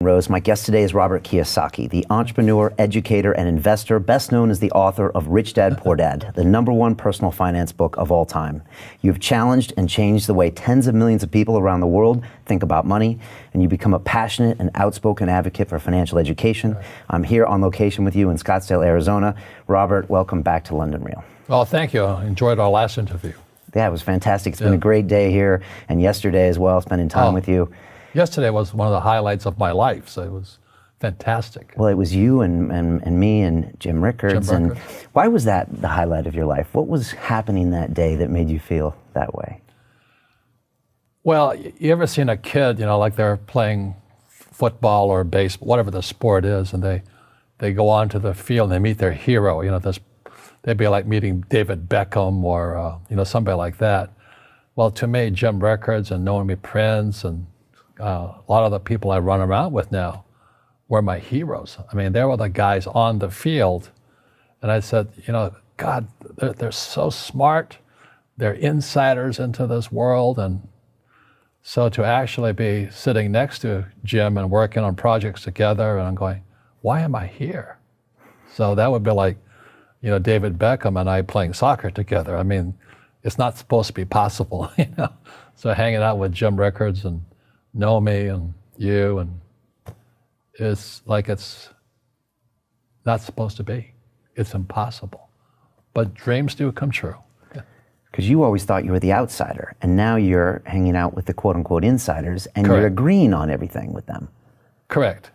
Rose. My guest today is Robert Kiyosaki, the entrepreneur, educator, and investor, best known as the author of Rich Dad, Poor Dad, the #1 personal finance book of all time. You've challenged and changed the way tens of millions of people around the world think about money, and you become a passionate and outspoken advocate for financial education. Right. I'm here on location with you in Scottsdale, Arizona. Robert, welcome back to London Real. Well, thank you. I enjoyed our last interview. Yeah, it was fantastic. It's been a great day here, and yesterday as well, spending time with you. Yesterday was one of the highlights of my life, so it was fantastic. Well, it was you and me and Jim Rickards. And why was that the highlight of your life? What was happening that day that made you feel that way? Well, you ever seen a kid, like they're playing football or baseball, whatever the sport is, and they go onto the field and they meet their hero, they'd be like meeting David Beckham or, somebody like that. Well, to me, Jim Rickards and Naomi Prince and a lot of the people I run around with now were my heroes. I mean, they were the guys on the field. And I said, God, they're so smart. They're insiders into this world. And so to actually be sitting next to Jim and working on projects together, and I'm going, why am I here? So that would be like, David Beckham and I playing soccer together. I mean, it's not supposed to be possible, So hanging out with Jim Rickards and Naomi and you, and it's like it's not supposed to be. It's impossible. But dreams do come true. Because you always thought you were the outsider, and now you're hanging out with the quote-unquote insiders, and Correct. You're agreeing on everything with them. Correct.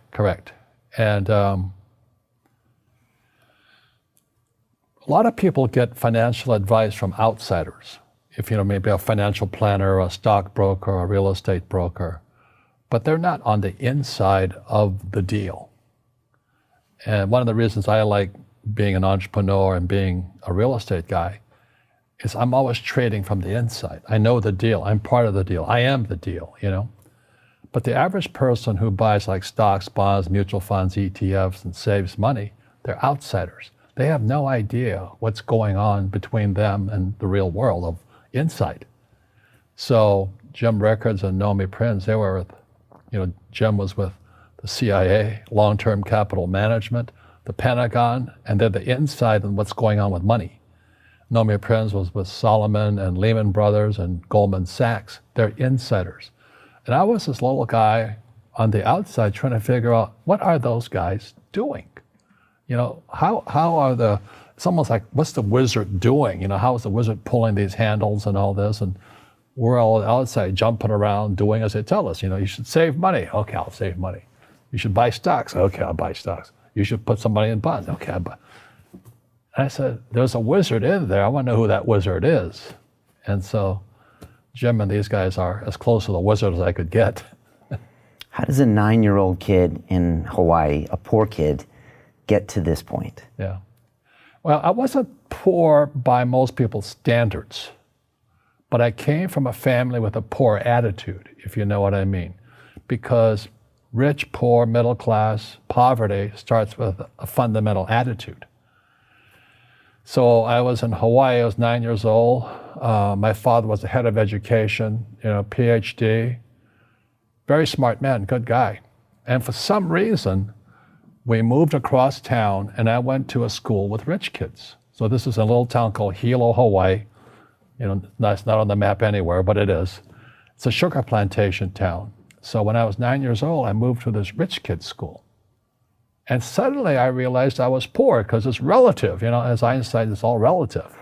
And a lot of people get financial advice from outsiders. If maybe a financial planner, a stockbroker, a real estate broker, but they're not on the inside of the deal. And one of the reasons I like being an entrepreneur and being a real estate guy is I'm always trading from the inside. I know the deal. I'm part of the deal. I am the deal, But the average person who buys like stocks, bonds, mutual funds, ETFs, and saves money, they're outsiders. They have no idea what's going on between them and the real world of inside. So Jim Rickards and Naomi Prince, they were with, Jim was with the CIA, long-term capital management, the Pentagon, and they're the inside on what's going on with money. Naomi Prince was with Solomon and Lehman Brothers and Goldman Sachs. They're insiders. And I was this little guy on the outside trying to figure out, what are those guys doing? How are it's almost like, what's the wizard doing? How is the wizard pulling these handles and all this? And we're all outside jumping around doing as they tell us. You should save money. Okay, I'll save money. You should buy stocks. Okay, I'll buy stocks. You should put some money in bonds. Okay, I'll buy. And I said, there's a wizard in there. I want to know who that wizard is. And so Jim and these guys are as close to the wizard as I could get. How does a 9-year-old kid in Hawaii, a poor kid, get to this point? Yeah. Well, I wasn't poor by most people's standards, but I came from a family with a poor attitude, if you know what I mean. Because rich, poor, middle class, poverty starts with a fundamental attitude. So I was in Hawaii, I was 9 years old. My father was the head of education, PhD, very smart man, good guy. And for some reason, we moved across town and I went to a school with rich kids. So this is a little town called Hilo, Hawaii. It's not on the map anywhere, but it is. It's a sugar plantation town. So when I was 9 years old, I moved to this rich kid's school. And suddenly I realized I was poor because it's relative, as Einstein, it's all relative.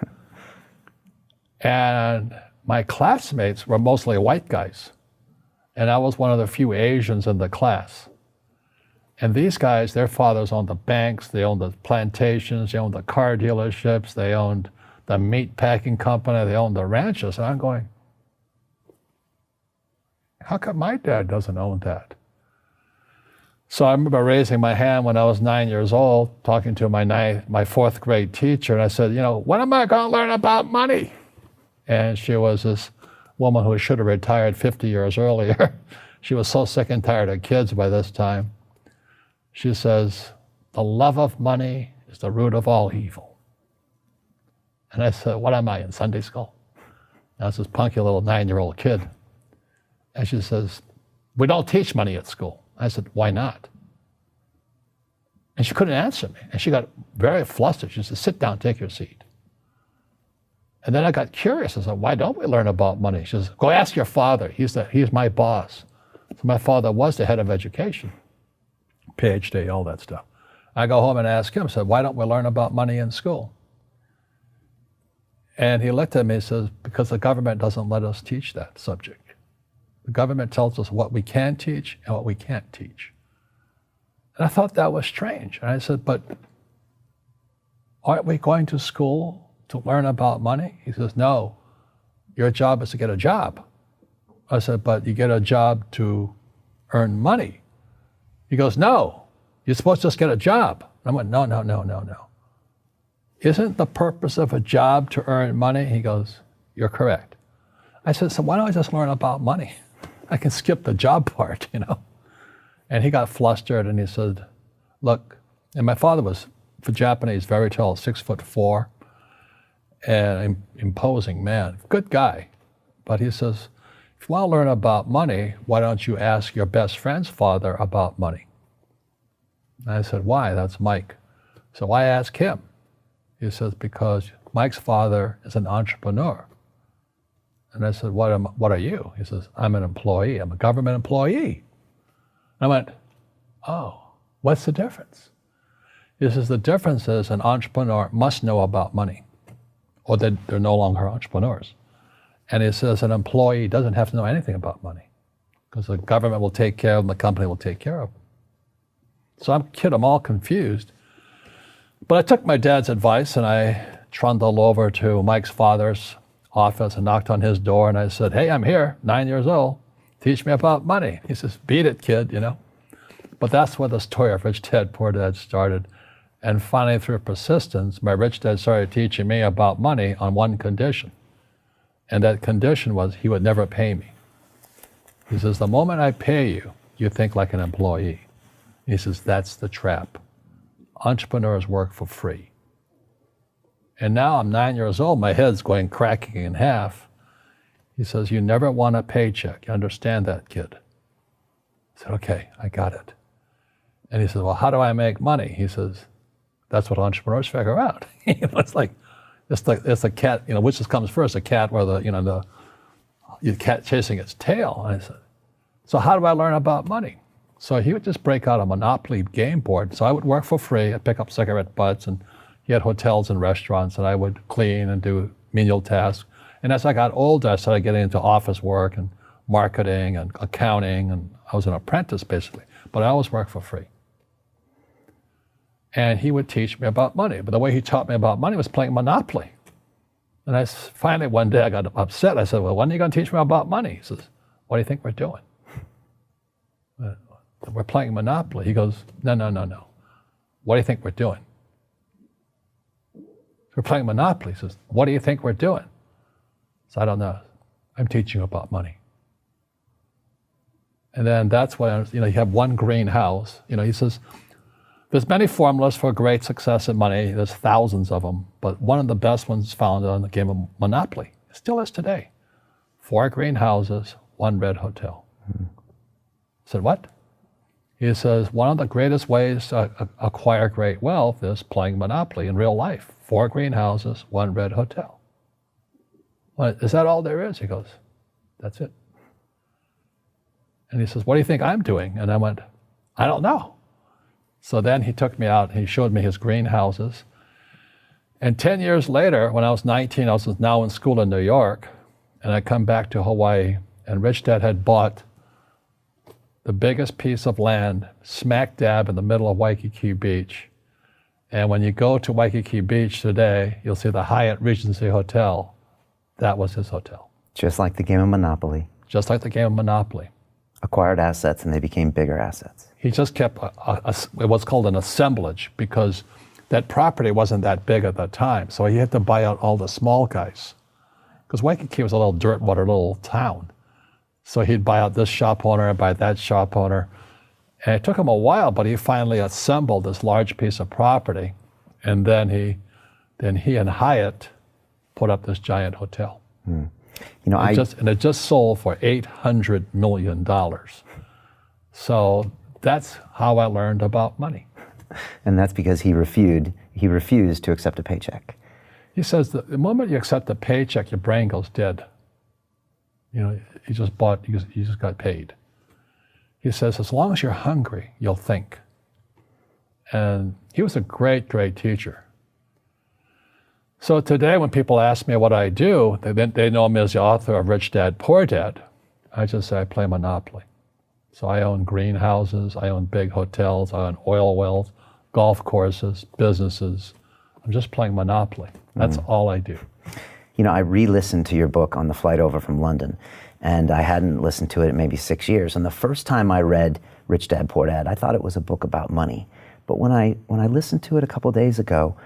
And my classmates were mostly white guys. And I was one of the few Asians in the class. And these guys, their fathers owned the banks, they owned the plantations, they owned the car dealerships, they owned the meat packing company, they owned the ranches. And I'm going, how come my dad doesn't own that? So I remember raising my hand when I was 9 years old, talking to my fourth grade teacher, and I said, when am I going to learn about money? And she was this woman who should have retired 50 years earlier. She was so sick and tired of kids by this time. She says, the love of money is the root of all evil. And I said, what am I, in Sunday school? And I was this punky little 9-year-old kid. And she says, we don't teach money at school. I said, why not? And she couldn't answer me. And she got very flustered. She said, sit down, take your seat. And then I got curious. I said, why don't we learn about money? She says, go ask your father. He's my boss. So my father was the head of education, PhD, all that stuff. I go home and ask him, I said, why don't we learn about money in school? And he looked at me and says, because the government doesn't let us teach that subject. The government tells us what we can teach and what we can't teach. And I thought that was strange. And I said, but aren't we going to school to learn about money? He says, no, your job is to get a job. I said, but you get a job to earn money. He goes, no, you're supposed to just get a job. And I went, no. Isn't the purpose of a job to earn money? He goes, you're correct. I said, so why don't I just learn about money? I can skip the job part, you know? And he got flustered and he said, look, and my father was, for Japanese, very tall, 6'4", and imposing man, good guy. But he says, if you want to learn about money, why don't you ask your best friend's father about money? And I said, why? That's Mike. So why ask him? He says, because Mike's father is an entrepreneur. And I said, what are you? He says, I'm an employee. I'm a government employee. And I went, oh, what's the difference? He says, the difference is an entrepreneur must know about money, or they're no longer entrepreneurs. And he says an employee doesn't have to know anything about money, because the government will take care of them, the company will take care of them. So I'm all confused. But I took my dad's advice and I trundled over to Mike's father's office and knocked on his door and I said, hey, I'm here, 9 years old. Teach me about money. He says, beat it, kid, you know. But that's where the story of Rich Dad, Poor Dad started. And finally, through persistence, my rich dad started teaching me about money on one condition. And that condition was he would never pay me. He says, the moment I pay you, you think like an employee. He says, that's the trap. Entrepreneurs work for free. And now I'm 9 years old, my head's going cracking in half. He says, you never want a paycheck. You understand that, kid? I said, okay, I got it. And he says, well, how do I make money? He says, that's what entrepreneurs figure out. It's like it's a cat, you know, which comes first, a cat or the cat chasing its tail. And I said, so how do I learn about money? So he would just break out a Monopoly game board. So I would work for free. I'd pick up cigarette butts, and he had hotels and restaurants, and I would clean and do menial tasks. And as I got older, I started getting into office work and marketing and accounting, and I was an apprentice basically, but I always worked for free. And he would teach me about money, but the way he taught me about money was playing Monopoly. And finally one day I got upset. I said, well, when are you going to teach me about money? He says, what do you think we're doing? We're playing Monopoly. He goes, no. What do you think we're doing? We're playing Monopoly. He says, what do you think we're doing? So I don't know. I'm teaching you about money. And then that's when, you have one greenhouse. He says, there's many formulas for great success in money. There's thousands of them. But one of the best ones found on the game of Monopoly. It still is today. 4 greenhouses, 1 red hotel. I said, what? He says, one of the greatest ways to acquire great wealth is playing Monopoly in real life. 4 greenhouses, 1 red hotel. Well, is that all there is? He goes, that's it. And he says, what do you think I'm doing? And I went, I don't know. So then he took me out and he showed me his greenhouses. And 10 years later, when I was 19, I was now in school in New York, and I come back to Hawaii, and Rich Dad had bought the biggest piece of land smack dab in the middle of Waikiki Beach. And when you go to Waikiki Beach today, you'll see the Hyatt Regency Hotel. That was his hotel. Just like the game of Monopoly. Just like the game of Monopoly. Acquired assets and they became bigger assets. He just kept what's called an assemblage, because that property wasn't that big at that time. So he had to buy out all the small guys. Because Waikiki was a little dirt water little town. So he'd buy out this shop owner and buy that shop owner. And it took him a while, but he finally assembled this large piece of property. And then he and Hyatt put up this giant hotel. It just sold for $800 million. So that's how I learned about money. And that's because he refused to accept a paycheck. He says that the moment you accept a paycheck, your brain goes dead. You know, you just got paid. He says, as long as you're hungry, you'll think. And he was a great, great teacher. So today when people ask me what I do, they know me as the author of Rich Dad, Poor Dad. I just say I play Monopoly. So I own greenhouses, I own big hotels, I own oil wells, golf courses, businesses. I'm just playing Monopoly. That's all I do. You know, I re-listened to your book on the flight over from London, and I hadn't listened to it in maybe 6 years. And the first time I read Rich Dad, Poor Dad, I thought it was a book about money. But when I listened to it a couple days ago,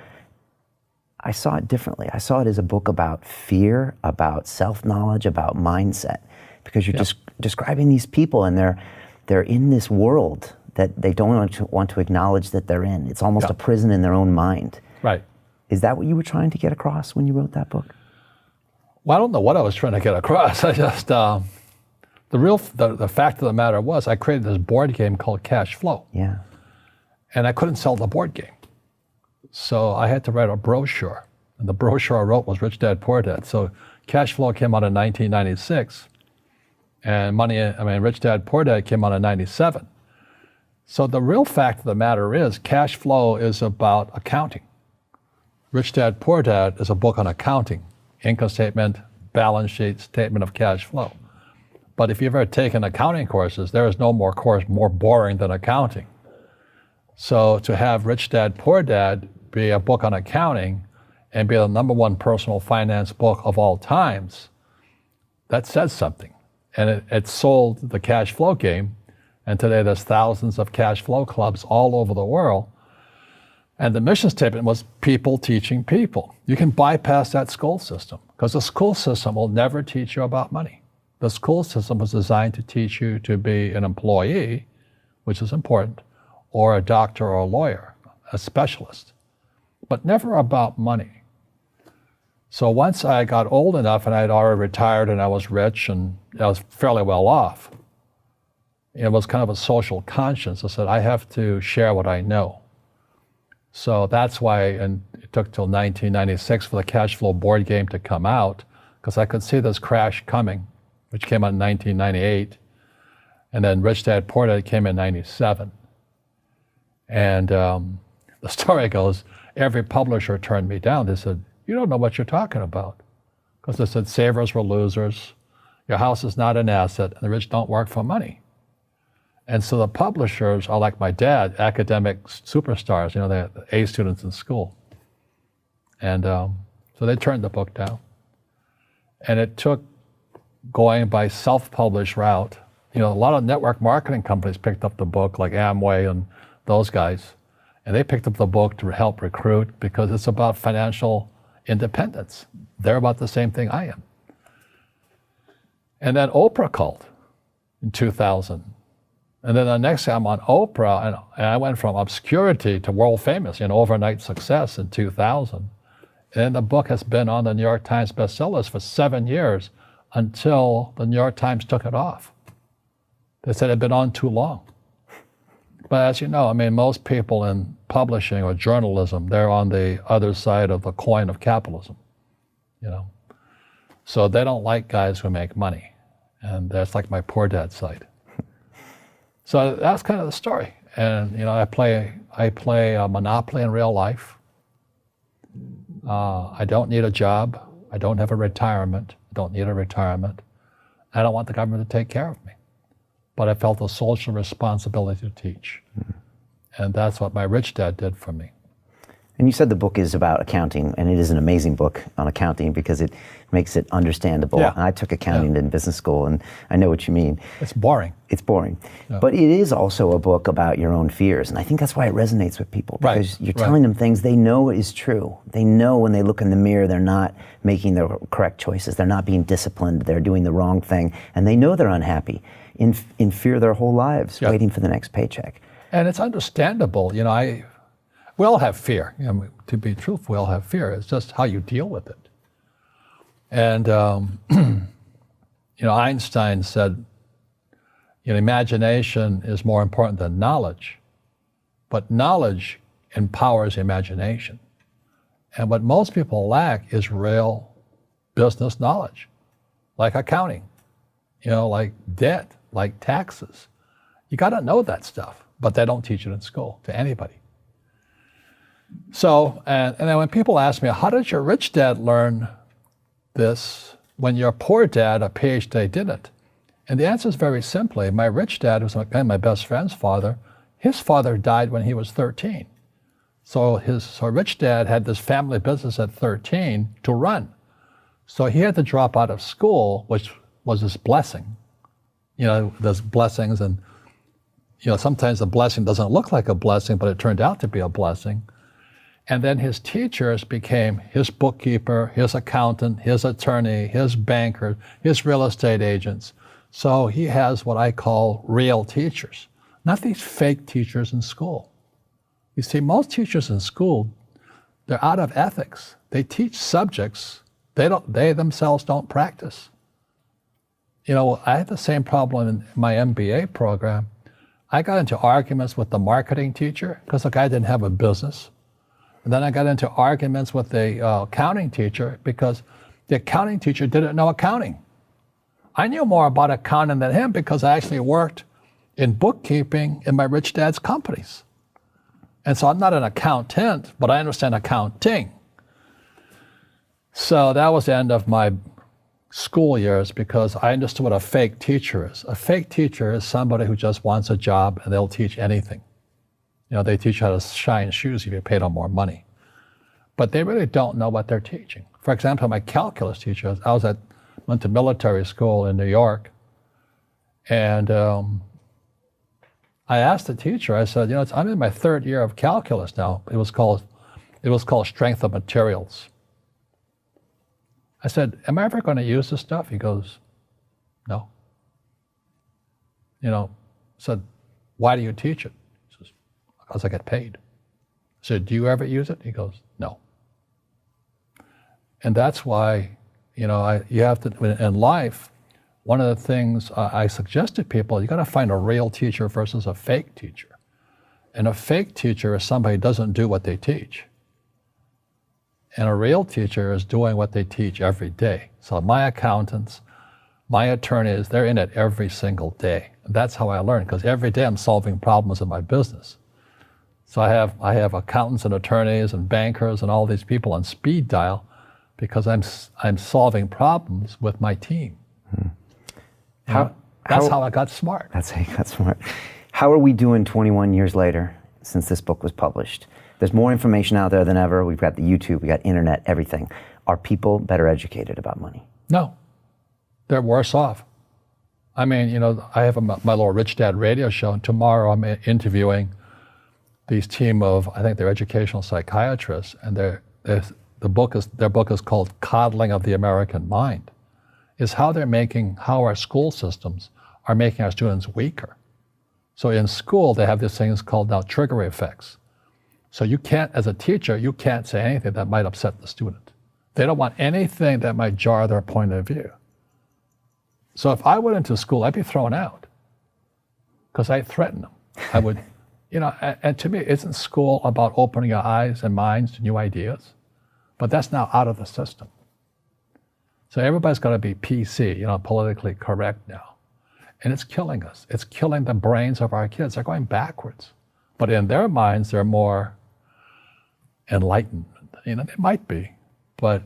I saw it differently. I saw it as a book about fear, about self-knowledge, about mindset, because you're just describing these people, and they're in this world that they don't want to acknowledge that they're in. It's almost a prison in their own mind. Right. Is that what you were trying to get across when you wrote that book? Well, I don't know what I was trying to get across. I just, the fact of the matter was I created this board game called Cash Flow. Yeah. And I couldn't sell the board game. So I had to write a brochure. And the brochure I wrote was Rich Dad, Poor Dad. So Cash Flow came out in 1996. And Rich Dad, Poor Dad came out in 97. So the real fact of the matter is Cash Flow is about accounting. Rich Dad, Poor Dad is a book on accounting, income statement, balance sheet, statement of cash flow. But if you've ever taken accounting courses, there is no more course more boring than accounting. So to have Rich Dad, Poor Dad be a book on accounting and be the #1 personal finance book of all times, that says something. And it sold the cash flow game. And today there's thousands of cash flow clubs all over the world. And the mission statement was people teaching people. You can bypass that school system because the school system will never teach you about money. The school system was designed to teach you to be an employee, which is important, or a doctor or a lawyer, a specialist, but never about money. So once I got old enough and I had already retired and I was rich and I was fairly well off, it was kind of a social conscience. I said, I have to share what I know. So that's why, and it took till 1996 for the cash flow board game to come out, because I could see this crash coming, which came out in 1998. And then Rich Dad, Poor Dad came in 97. And the story goes, every publisher turned me down. They said, you don't know what you're talking about. Because they said savers were losers, your house is not an asset, and the rich don't work for money. And so the publishers are like my dad, academic superstars, you know, they're A students in school. And so they turned the book down. And it took going by self-published route. You know, a lot of network marketing companies picked up the book, like Amway and those guys. And they picked up the book to help recruit because it's about financial independence. They're about the same thing I am. And then Oprah called in 2000. And then the next time I'm on Oprah, and I went from obscurity to world famous, you know, overnight success in 2000. And the book has been on the New York Times bestseller list for 7 years until the New York Times took it off. They said it had been on too long. But as you know, I mean, most people in publishing or journalism, they're on the other side of the coin of capitalism, you know. So they don't like guys who make money. And that's like my Poor Dad side. So that's kind of the story. And, you know, I play Monopoly in real life. I don't need a job. I don't have a retirement. I don't need a retirement. I don't want the government to take care of me. But I felt a social responsibility to teach. Mm-hmm. And that's what my Rich Dad did for me. And you said the book is about accounting, and it is an amazing book on accounting because it makes it understandable. Yeah. And I took accounting in business school, and I know what you mean. It's boring. It's boring. Yeah. But it is also a book about your own fears, and I think that's why it resonates with people, because you're telling them things they know is true. They know when they look in the mirror they're not making the correct choices, they're not being disciplined, they're doing the wrong thing, and they know they're unhappy, in fear their whole lives, waiting for the next paycheck. And it's understandable. You know, we all have fear. You know, to be truthful, we all have fear. It's just how you deal with it. And, you know, Einstein said, Imagination is more important than knowledge, but knowledge empowers imagination. And what most people lack is real business knowledge, like accounting, like debt, like taxes. You got to know that stuff, but they don't teach it in school to anybody. So, and then when people ask me, how did your rich dad learn this when your poor dad, a PhD, didn't? And the answer is very simply, my rich dad, who's my best friend's father, his father died when he was 13. So rich dad had this family business at 13 to run. So he had to drop out of school, which was his blessing. There's blessings, and sometimes the blessing doesn't look like a blessing, but it turned out to be a blessing. And then his teachers became his bookkeeper, his accountant, his attorney, his banker, his real estate agents. So he has what I call real teachers, not these fake teachers in school. You see, most teachers in school, they're out of ethics. They teach subjects they themselves don't practice. I had the same problem in my MBA program. I got into arguments with the marketing teacher because the guy didn't have a business. And then I got into arguments with the accounting teacher because the accounting teacher didn't know accounting. I knew more about accounting than him because I actually worked in bookkeeping in my rich dad's companies. And so I'm not an accountant, but I understand accounting. So that was the end of my school years because I understood what a fake teacher is. A fake teacher is somebody who just wants a job and they'll teach anything. They teach you how to shine shoes if you pay them more money. But they really don't know what they're teaching. For example, my calculus teacher, went to military school in New York, and I asked the teacher, I said, I'm in my third year of calculus now. It was called strength of materials. I said, am I ever going to use this stuff? He goes, no. I said, why do you teach it? He says, because I get paid. I said, do you ever use it? He goes, no. And that's why, you have to, in life, one of the things I suggest to people, you got to find a real teacher versus a fake teacher. And a fake teacher is somebody who doesn't do what they teach. And a real teacher is doing what they teach every day. So my accountants, my attorneys, they're in it every single day. And that's how I learn, because every day I'm solving problems in my business. So I have accountants and attorneys and bankers and all these people on speed dial because I'm solving problems with my team. That's how I got smart. That's how you got smart. How are we doing 21 years later since this book was published? There's more information out there than ever. We've got the YouTube, we got internet, everything. Are people better educated about money? No, they're worse off. I mean, I have my little Rich Dad radio show, and tomorrow I'm interviewing these team of, I think they're educational psychiatrists, and their book is called Coddling of the American Mind. Is how our school systems are making our students weaker. So in school, they have these things called now trigger effects. So you can't, as a teacher, you can't say anything that might upset the student. They don't want anything that might jar their point of view. So if I went into school, I'd be thrown out because I threaten them. I would, and to me, isn't school about opening your eyes and minds to new ideas? But that's now out of the system. So everybody's got to be PC, politically correct now. And it's killing us. It's killing the brains of our kids. They're going backwards. But in their minds, they're more enlightened. They might be. But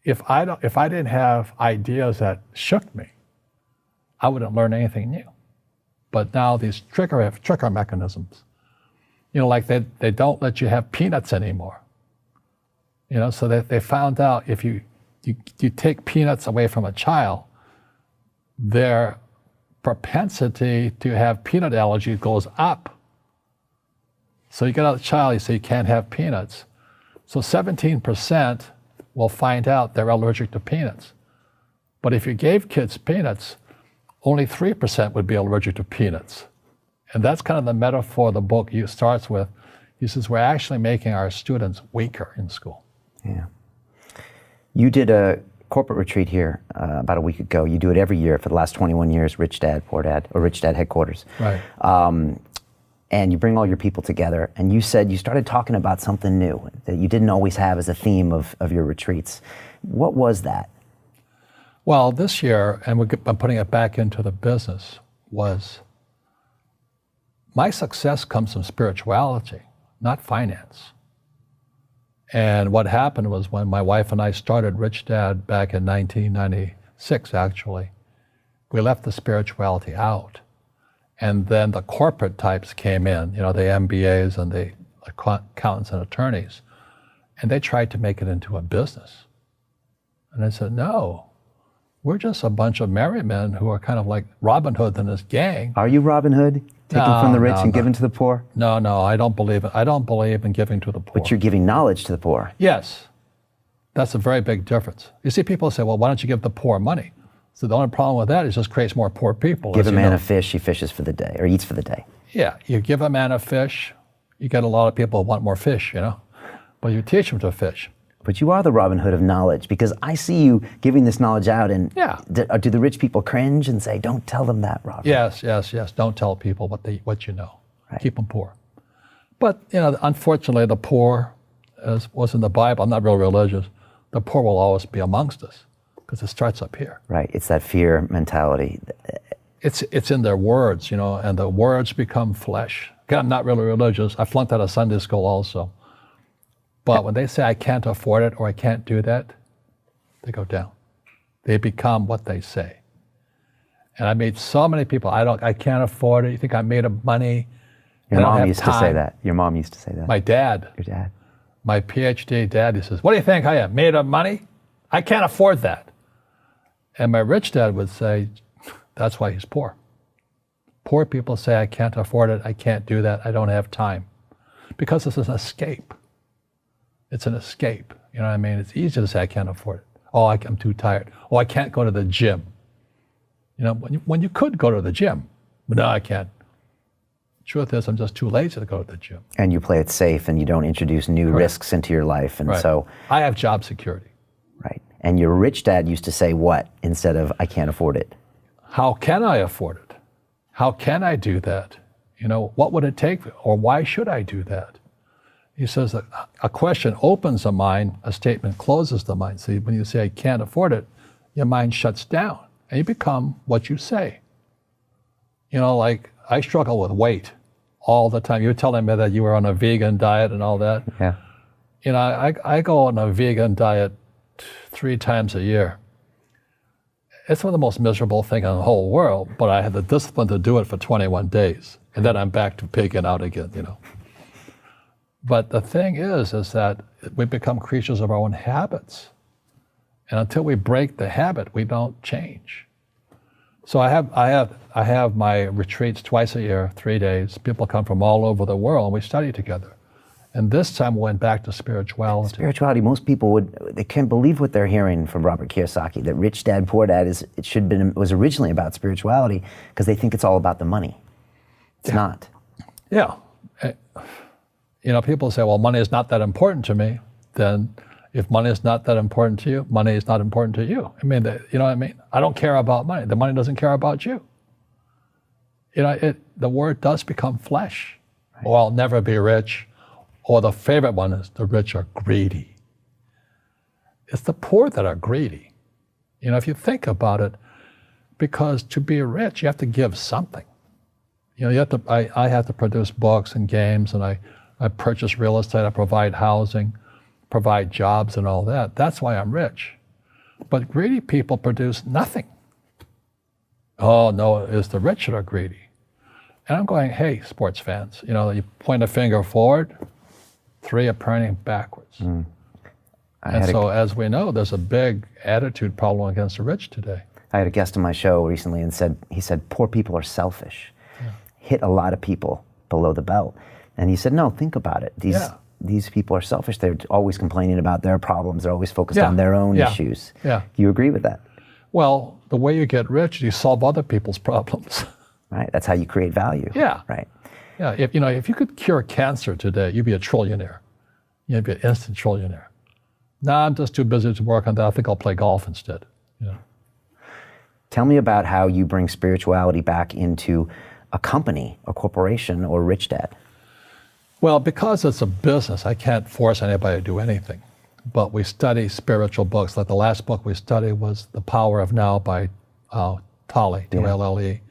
if I didn't have ideas that shook me, I wouldn't learn anything new. But now these trigger mechanisms, like they don't let you have peanuts anymore. So they found out if you take peanuts away from a child, their propensity to have peanut allergy goes up. So you get out a child, you say you can't have peanuts. So 17% will find out they're allergic to peanuts. But if you gave kids peanuts, only 3% would be allergic to peanuts. And that's kind of the metaphor the book starts with. He says, we're actually making our students weaker in school. Yeah. You did a corporate retreat here about a week ago. You do it every year for the last 21 years, Rich Dad, Poor Dad, or Rich Dad headquarters. Right. And you bring all your people together, and you said you started talking about something new that you didn't always have as a theme of your retreats. What was that? Well, this year, and I'm putting it back into the business, was my success comes from spirituality, not finance. And what happened was when my wife and I started Rich Dad back in 1996, actually, we left the spirituality out. And then the corporate types came in, the MBAs and the accountants and attorneys, and they tried to make it into a business. And I said, no, we're just a bunch of merry men who are kind of like Robin Hood and his gang. Are you Robin Hood? Taking from the rich and giving to the poor? No, I don't believe it. I don't believe in giving to the poor. But you're giving knowledge to the poor. Yes. That's a very big difference. You see, people say, well, why don't you give the poor money? So the only problem with that is it just creates more poor people. Give a man a fish, he fishes for the day, or eats for the day. Yeah, you give a man a fish, you get a lot of people who want more fish, but you teach them to fish. But you are the Robin Hood of knowledge, because I see you giving this knowledge out, and do the rich people cringe and say, don't tell them that, Robert? Yes. Don't tell people what you know. Right. Keep them poor. But, unfortunately, the poor, as was in the Bible, I'm not real religious, the poor will always be amongst us, because it starts up here. Right, it's that fear mentality. It's in their words, and the words become flesh. Again, I'm not really religious. I flunked out of Sunday school also. But when they say I can't afford it or I can't do that, they go down. They become what they say. And I meet so many people, I can't afford it. You think I'm made of money? Your mom used to say that. Your mom used to say that. My dad. Your dad. My PhD dad, he says, what do you think I am, made of money? I can't afford that. And my rich dad would say, that's why he's poor. Poor people say, I can't afford it, I can't do that, I don't have time. Because it's an escape. It's an escape. You know what I mean? It's easy to say, I can't afford it. Oh, I'm too tired. Oh, I can't go to the gym. When you could go to the gym, but no, I can't. Truth is, I'm just too lazy to go to the gym. And you play it safe, and you don't introduce new risks into your life. And so I have job security. Right. And your rich dad used to say what instead of, I can't afford it? How can I afford it? How can I do that? What would it take, or why should I do that? He says that a question opens the mind, a statement closes the mind. See, when you say, I can't afford it, your mind shuts down, and you become what you say. Like, I struggle with weight all the time. You were telling me that you were on a vegan diet and all that. Yeah. I go on a vegan diet 3 times a year. It's one of the most miserable things in the whole world, but I had the discipline to do it for 21 days, and then I'm back to pigging out again, But the thing is that we become creatures of our own habits. And until we break the habit, we don't change. So I have my retreats twice a year, 3 days. People come from all over the world, and we study together. And this time we went back to spirituality. Spirituality, most people they can't believe what they're hearing from Robert Kiyosaki, that Rich Dad, Poor Dad was originally about spirituality, because they think it's all about the money. It's not. Yeah. People say, well, money is not that important to me. Then if money is not that important to you, money is not important to you. You know what I mean? I don't care about money. The money doesn't care about you. The word does become flesh. Right. Or I'll never be rich. Or the favorite one is, the rich are greedy. It's the poor that are greedy. If you think about it, because to be rich, you have to give something. I have to produce books and games, and I purchase real estate, I provide housing, provide jobs and all that. That's why I'm rich. But greedy people produce nothing. Oh, no, it's the rich that are greedy. And I'm going, hey, sports fans, you point a finger forward, 3 are pointing backwards. And so, as we know, there's a big attitude problem against the rich today. I had a guest on my show recently, and he said, poor people are selfish. Yeah. Hit a lot of people below the belt. And he said, no, think about it. These people are selfish. They're always complaining about their problems. They're always focused on their own issues. Yeah. Do you agree with that? Well, the way you get rich is you solve other people's problems. Right. That's how you create value. Yeah. Right. Yeah. If you could cure cancer today, you'd be a trillionaire. You'd be an instant trillionaire. No, I'm just too busy to work on that. I think I'll play golf instead. You know? Tell me about how you bring spirituality back into a company, a corporation, or Rich Dad. Well, because it's a business, I can't force anybody to do anything. But we study spiritual books. Like the last book we studied was The Power of Now by Tolle, T-O-L-L-E.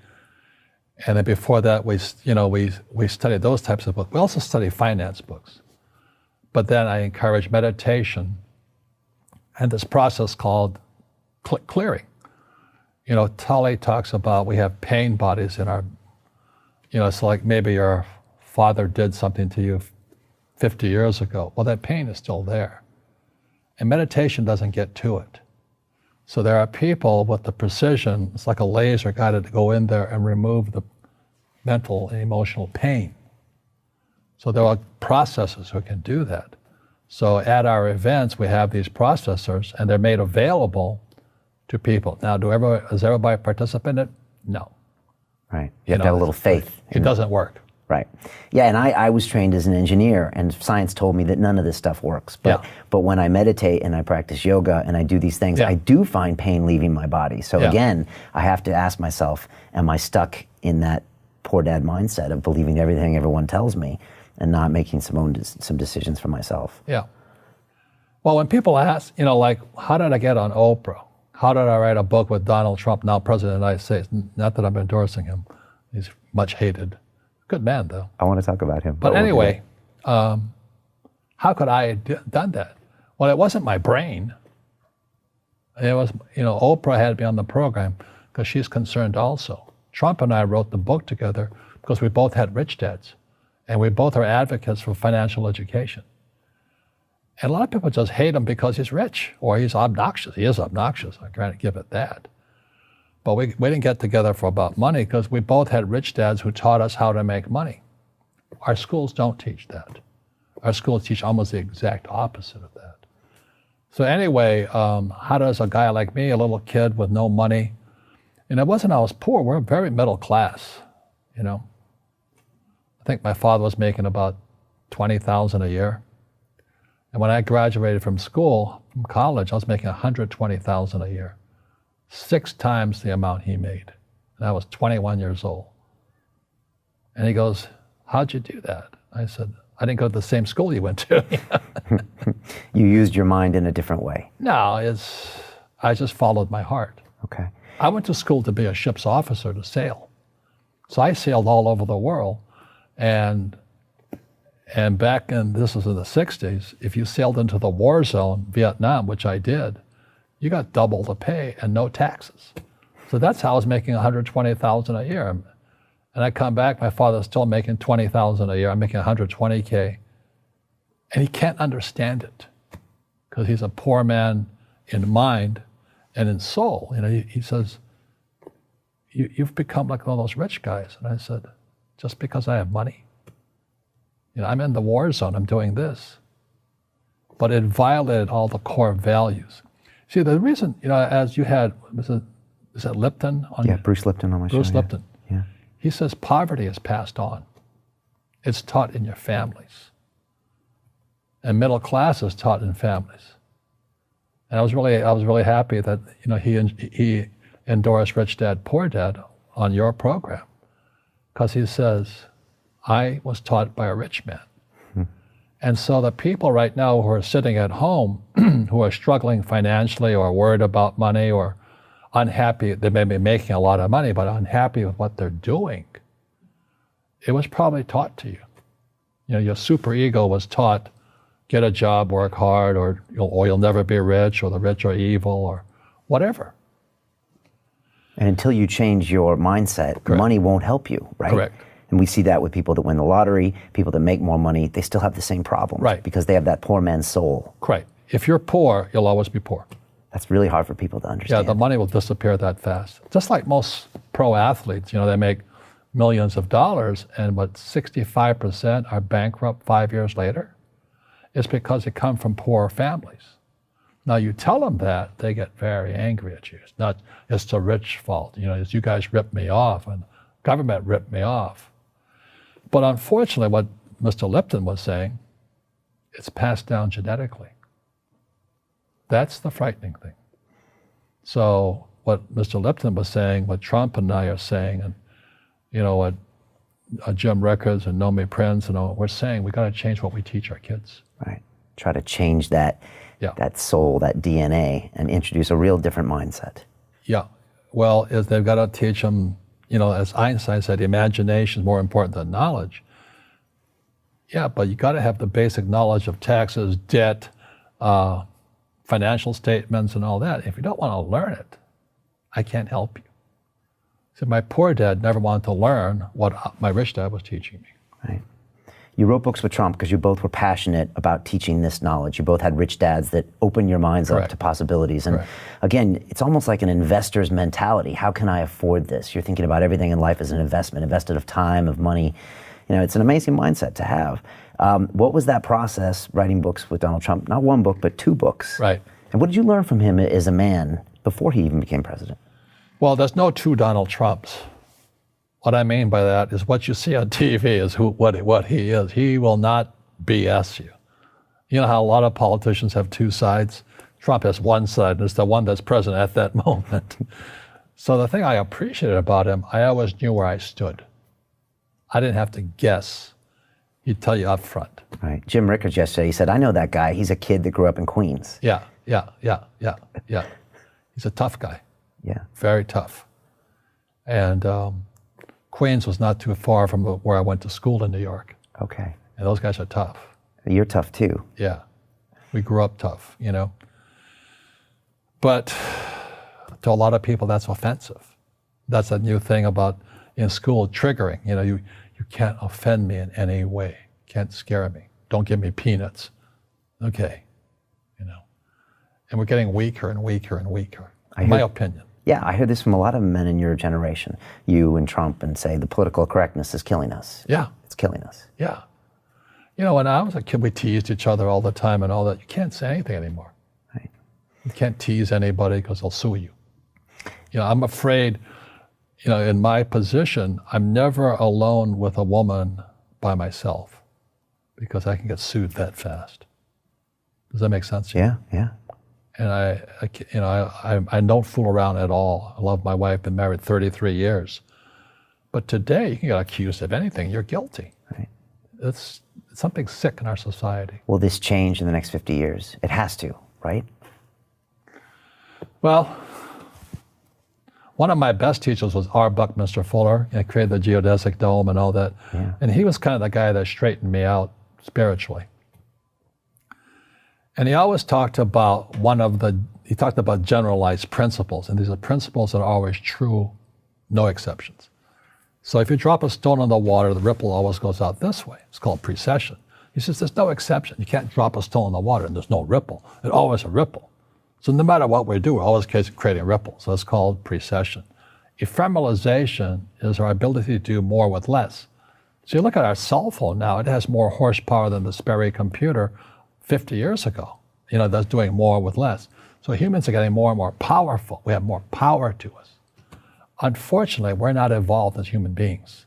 And then before that, we studied those types of books. We also study finance books. But then I encourage meditation and this process called clearing. You know, Tolle talks about we have pain bodies in our, you know, it's like maybe your father did something to you 50 years ago. Well, that pain is still there. And meditation doesn't get to it. So there are people with the precision, it's like a laser guided to go in there and remove the mental and emotional pain. So there are processors who can do that. So at our events, we have these processors and they're made available to people. Now, does everybody participate in it? No. Right. You have to have a little faith. It doesn't work. Right. Yeah, and I was trained as an engineer, and science told me that none of this stuff works. But when I meditate and I practice yoga and I do these things, I do find pain leaving my body. So again, I have to ask myself, am I stuck in that poor dad mindset of believing everything everyone tells me and not making some decisions for myself? Yeah. Well, when people ask, you know, like, how did I get on Oprah? How did I write a book with Donald Trump, now President of the United States? Not that I'm endorsing him. He's much hated. Good man, though. I want to talk about him. But anyway, how could I have done that? Well, it wasn't my brain. It was, you know, Oprah had me on the program because she's concerned also. Trump and I wrote the book together because we both had rich dads, and we both are advocates for financial education. And a lot of people just hate him because he's rich or he's obnoxious. He is obnoxious. I can't give it that. But we didn't get together for about money because we both had rich dads who taught us how to make money. Our schools don't teach that. Our schools teach almost the exact opposite of that. So anyway, how does a guy like me, a little kid with no money, and it wasn't I was poor, we're very middle class, you know. I think my father was making about $20,000 a year. And when I graduated from school, from college, I was making $120,000 a year. 6 times the amount he made. And I was 21 years old. And he goes, how'd you do that? I said, I didn't go to the same school you went to. You used your mind in a different way. No, I just followed my heart. Okay. I went to school to be a ship's officer to sail. So I sailed all over the world. And back in, this was in the 60s, if you sailed into the war zone, Vietnam, which I did, you got double the pay and no taxes. So that's how I was making $120,000 a year. And I come back, my father's still making $20,000 a year. I'm making $120K. And he can't understand it because he's a poor man in mind and in soul. You know, he says, you've become like one of those rich guys. And I said, just because I have money? You know, I'm in the war zone, I'm doing this. But it violated all the core values. See, the reason, you know, as you had, is that Lipton? Bruce Lipton on my show. Bruce Lipton. Yeah. He says poverty is passed on. It's taught in your families. And middle class is taught in families. And I was really happy that, you know, he endorsed Rich Dad, Poor Dad on your program. Because he says, I was taught by a rich man. And so the people right now who are sitting at home, who are struggling financially or worried about money or unhappy, they may be making a lot of money, but unhappy with what they're doing, it was probably taught to you. You know, your superego was taught, get a job, work hard, or you'll never be rich, or the rich are evil, or whatever. And until you change your mindset, money won't help you, right? Correct. And we see that with people that win the lottery, people that make more money, they still have the same problems. Right. Because they have that poor man's soul. Right. If you're poor, you'll always be poor. That's really hard for people to understand. Yeah, the money will disappear that fast. Just like most pro athletes, you know, they make millions of dollars and 65% are bankrupt 5 years later. It's because they come from poor families. Now you tell them that, they get very angry at you. It's not, it's the rich fault. You know, it's you guys ripped me off and government ripped me off. But unfortunately, what Mr. Lipton was saying, it's passed down genetically. That's the frightening thing. So what Mr. Lipton was saying, what Trump and I are saying, and what Jim Rickards and Nomi Prinz and all, we're saying we got to change what we teach our kids. Right. Try to change that Yeah. that soul, that DNA, and introduce a real different mindset. Yeah. Well, is they've got to teach them, as Einstein said, imagination is more important than knowledge. Yeah, but you got to have the basic knowledge of taxes, debt, financial statements, and all that. If you don't want to learn it, I can't help you. So my poor dad never wanted to learn what my rich dad was teaching me. Right. You wrote books with Trump because you both were passionate about teaching this knowledge. You both had rich dads that opened your minds up to possibilities. And again, it's almost like an investor's mentality. How can I afford this? You're thinking about everything in life as an investment, invested of time, of money. It's an amazing mindset to have. What was that process, writing books with Donald Trump? Not one book, but two books. Right. And what did you learn from him as a man before he even became president? Well, there's no two Donald Trumps. What I mean by that is what you see on TV is what he is. He will not BS you. You know how a lot of politicians have two sides? Trump has one side, and it's the one that's president at that moment. So the thing I appreciated about him, I always knew where I stood. I didn't have to guess. He'd tell you up front. Right. Jim Rickards yesterday, he said, I know that guy. He's a kid that grew up in Queens. Yeah. He's a tough guy. Yeah. Very tough. And Queens was not too far from where I went to school in New York. Okay. And those guys are tough. You're tough too. Yeah. We grew up tough, But to a lot of people, that's offensive. That's a new thing about in school triggering. You can't offend me in any way. Can't scare me. Don't give me peanuts. Okay. And we're getting weaker and weaker and weaker, in my opinion. Yeah, I hear this from a lot of men in your generation, you and Trump, and say the political correctness is killing us. Yeah. It's killing us. Yeah. When I was a kid, we teased each other all the time and all that. You can't say anything anymore. Right. You can't tease anybody because they'll sue you. I'm afraid, in my position, I'm never alone with a woman by myself because I can get sued that fast. Does that make sense to you? Yeah, yeah. And I don't fool around at all. I love my wife, been married 33 years. But today, you can get accused of anything. You're guilty. Right. It's something sick in our society. Will this change in the next 50 years? It has to, right? Well, one of my best teachers was R. Buckminster Fuller. He created the geodesic dome and all that. Yeah. And he was kind of the guy that straightened me out spiritually. And he always talked about generalized principles. And these are principles that are always true, no exceptions. So if you drop a stone in the water, the ripple always goes out this way. It's called precession. He says there's no exception. You can't drop a stone in the water and there's no ripple. It's always a ripple. So no matter what we do, we're always creating ripples. So it's called precession. Ephemeralization is our ability to do more with less. So you look at our cell phone now, it has more horsepower than the Sperry computer 50 years ago. That's doing more with less. So humans are getting more and more powerful. We have more power to us. Unfortunately, we're not evolved as human beings.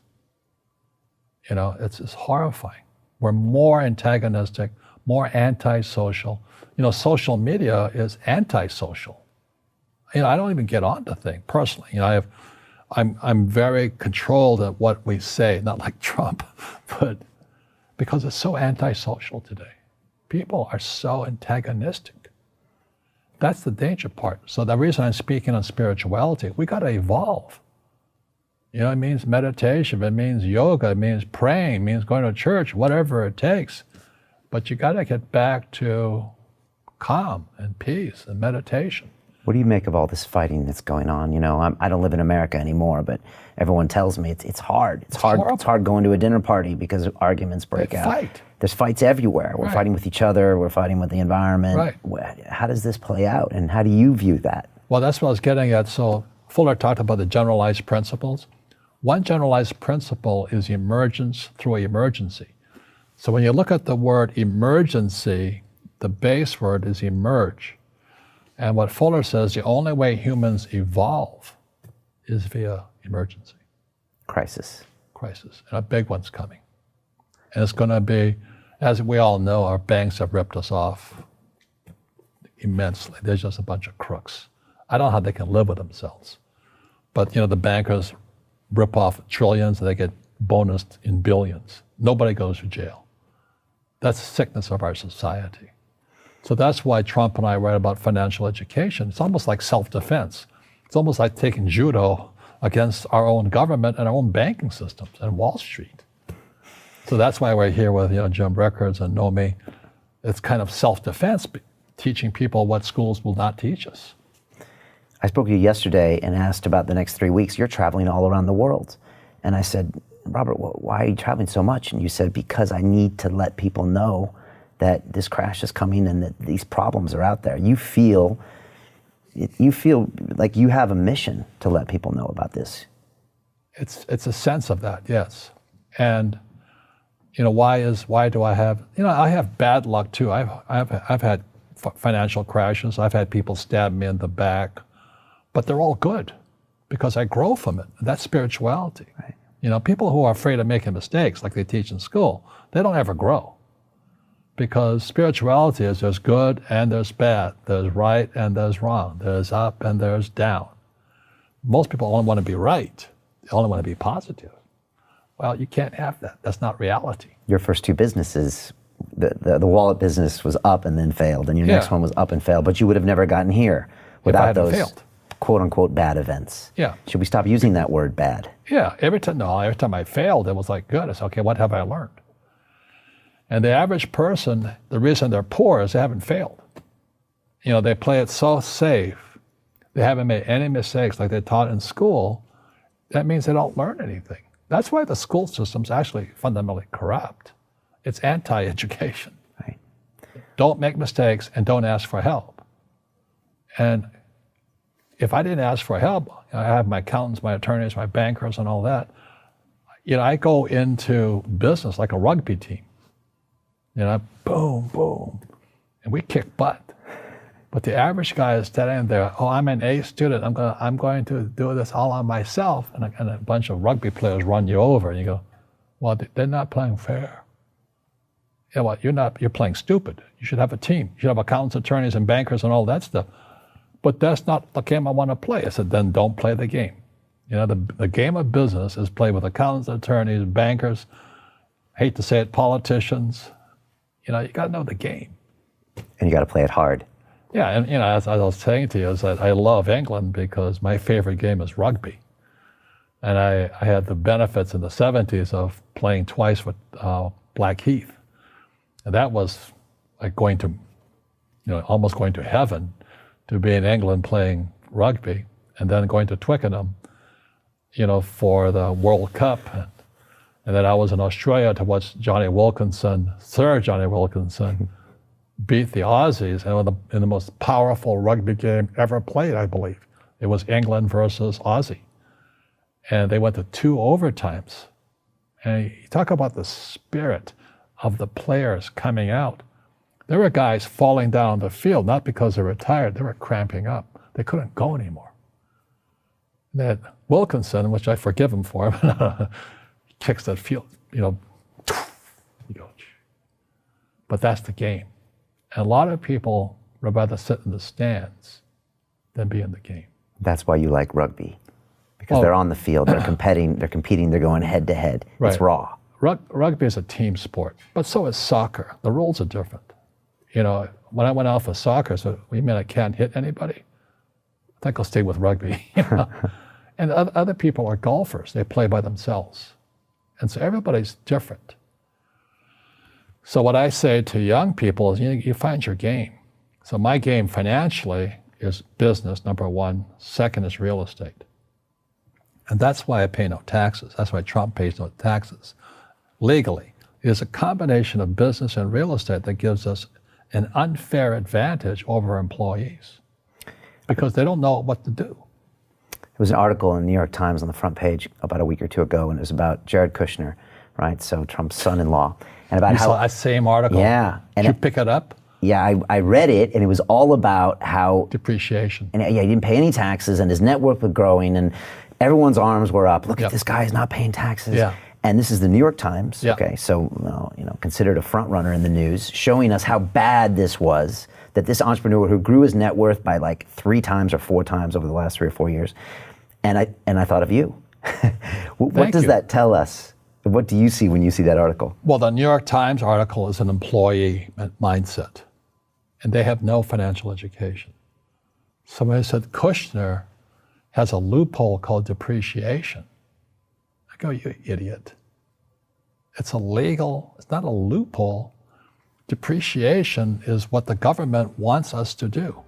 It's horrifying. We're more antagonistic, more antisocial. Social media is antisocial. I don't even get on the thing personally. I'm very controlled at what we say, not like Trump, but because it's so antisocial today. People are so antagonistic. That's the danger part. So the reason I'm speaking on spirituality, we got to evolve. It means meditation, it means yoga, it means praying, it means going to church, whatever it takes. But you got to get back to calm and peace and meditation. What do you make of all this fighting that's going on? I don't live in America anymore, but everyone tells me it's hard. It's hard. Horrible. It's hard going to a dinner party because arguments break out. Fight. There's fights everywhere. We're fighting with each other. We're fighting with the environment. Right. How does this play out, and how do you view that? Well, that's what I was getting at. So Fuller talked about the generalized principles. One generalized principle is emergence through emergency. So when you look at the word emergency, the base word is emerge. And what Fuller says, the only way humans evolve is via emergency. Crisis. And a big one's coming. And it's going to be, as we all know, our banks have ripped us off. immensely. They're just a bunch of crooks. I don't know how they can live with themselves. But, the bankers rip off trillions and they get bonused in billions. Nobody goes to jail. That's the sickness of our society. So that's why Trump and I write about financial education. It's almost like self-defense. It's almost like taking judo against our own government and our own banking systems and Wall Street. So that's why we're here with Jim Rickards and Nomi. It's kind of self-defense, teaching people what schools will not teach us. I spoke to you yesterday and asked about the next 3 weeks. You're traveling all around the world. And I said, Robert, why are you traveling so much? And you said, because I need to let people know that this crash is coming and that these problems are out there. You feel like you have a mission to let people know about this. It's a sense of that, yes. And why do I have, I have bad luck too. I've had financial crashes. I've had people stab me in the back, but they're all good because I grow from it. That's spirituality. Right. People who are afraid of making mistakes, like they teach in school, they don't ever grow. Because spirituality is there's good and there's bad, there's right and there's wrong, there's up and there's down. Most people only want to be right. They only want to be positive. Well, you can't have that. That's not reality. Your first two businesses, the wallet business was up and then failed, and your next one was up and failed, but you would have never gotten here without those failed. Quote unquote bad events. Yeah. Should we stop using that word bad? Yeah. Every time I failed, it was like, good. I said, okay, what have I learned? And the average person, the reason they're poor is they haven't failed. They play it so safe. They haven't made any mistakes like they taught in school. That means they don't learn anything. That's why the school system's actually fundamentally corrupt. It's anti-education. Right. Don't make mistakes and don't ask for help. And if I didn't ask for help, I have my accountants, my attorneys, my bankers, and all that. I go into business like a rugby team. Boom, boom, and we kick butt. But the average guy is standing there, I'm an A student, I'm going to do this all on myself, and a bunch of rugby players run you over, and you go, well, they're not playing fair. Yeah, well, you're playing stupid. You should have a team. You should have accountants, attorneys, and bankers, and all that stuff. But that's not the game I want to play. I said, then don't play the game. The game of business is played with accountants, attorneys, bankers, hate to say it, politicians. You got to know the game. And you got to play it hard. Yeah, and as I was saying to you, is that I love England because my favorite game is rugby. And I had the benefits in the 70s of playing twice with Blackheath. And that was like going to, almost going to heaven to be in England playing rugby and then going to Twickenham, for the World Cup. And then I was in Australia to watch Sir Johnny Wilkinson, beat the Aussies in the most powerful rugby game ever played, I believe. It was England versus Aussie. And they went to 2 overtimes. And you talk about the spirit of the players coming out. There were guys falling down the field, not because they were tired, they were cramping up. They couldn't go anymore. And then Wilkinson, which I forgive him for, kicks that field, you go. But that's the game. And a lot of people would rather sit in the stands than be in the game. That's why you like rugby. Because they're on the field, they're competing, they're going head to head. Right. It's raw. Rugby is a team sport, but so is soccer. The rules are different. When I went out for soccer, so you mean I can't hit anybody? I think I'll stay with rugby. And other people are golfers. They play by themselves. And so everybody's different. So what I say to young people is you find your game. So my game financially is business, number one. Second is real estate. And that's why I pay no taxes. That's why Trump pays no taxes. Legally, it is a combination of business and real estate that gives us an unfair advantage over employees because they don't know what to do. There was an article in the New York Times on the front page about a week or two ago, and it was about Jared Kushner, right? So Trump's son-in-law. And about saw that same article? Yeah. Did you pick it up? Yeah, I read it, and it was all about how... Depreciation. And he didn't pay any taxes, and his net worth was growing, and everyone's arms were up. Look at this guy, he's not paying taxes. Yeah. And this is the New York Times, okay, so considered a front runner in the news, showing us how bad this was, that this entrepreneur who grew his net worth by like 3 times or 4 times over the last 3 or 4 years, and I thought of you. What does that tell us? What do you see when you see that article? Well, the New York Times article is an employee mindset, and they have no financial education. Somebody said Kushner has a loophole called depreciation. I go, you idiot. It's illegal. It's not a loophole. Depreciation is what the government wants us to do.